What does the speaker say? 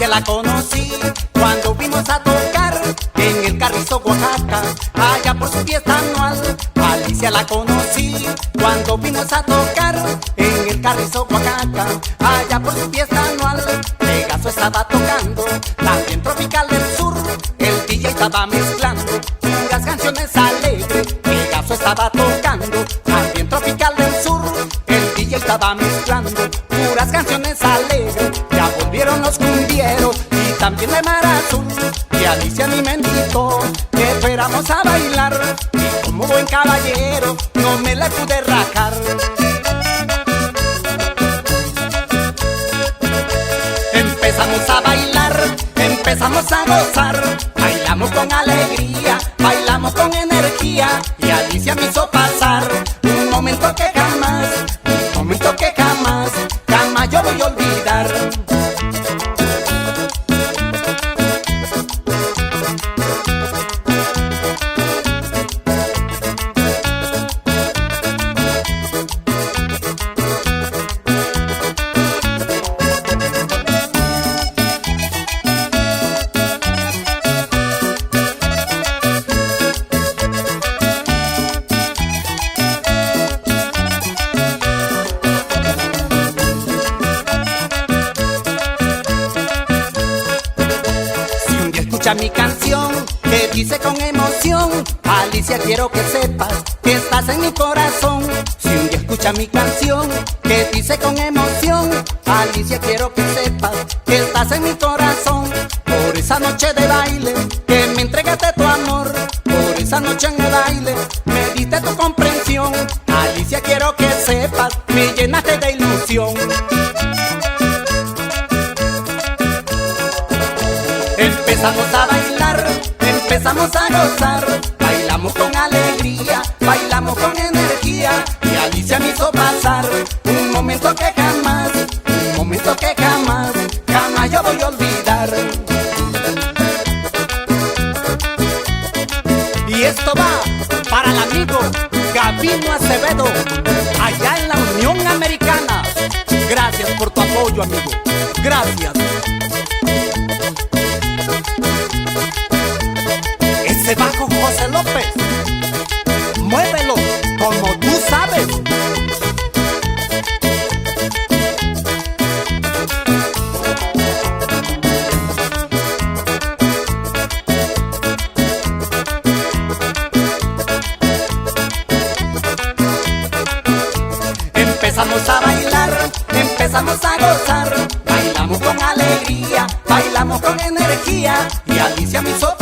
La conocí cuando fuimos a tocar en el Carrizo, Oaxaca, allá por su fiesta anual. Alicia la conocí cuando fuimos a tocar en el Carrizo, Oaxaca, allá por su fiesta anual. Pegaso estaba tocando, también Tropical del Sur, el DJ estaba mezclando puras canciones alegres. Pegaso estaba tocando, también Tropical del Sur, el DJ estaba mezclando puras canciones alegres. Ya volvieron los cumbieros y también de Mar Azul, y Alicia a mí me invitó que fuéramos a bailar, y como buen caballero no me la pude rajar. Empezamos a bailar, empezamos a gozar, bailamos con alegría, bailamos con energía, y Alicia me hizo pasar un momento que jamás, un momento que jamás, jamás yo voy a olvidar. Mi canción que dice con emoción: Alicia, quiero que sepas que estás en mi corazón. Si un día escucha mi canción que dice con emoción: Alicia, quiero que sepas que estás en mi corazón. Por esa noche de baile que me entregaste tu amor, por esa noche en el baile me diste tu comprensión. Alicia, quiero que sepas, me llenaste de ilusión. Empezamos a bailar, empezamos a gozar, bailamos con alegría, bailamos con energía, y Alicia me hizo pasar un momento que jamás, un momento que jamás, jamás yo voy a olvidar. Y esto va para el amigo Gabino Acevedo, allá en la Unión Americana. Gracias por tu apoyo, amigo. Gracias. Ese bajo José López, muévelo como tú sabes. Empezamos a bailar, empezamos a gozar, bailamos con alegría, bailamos con energía, y Alicia me hizo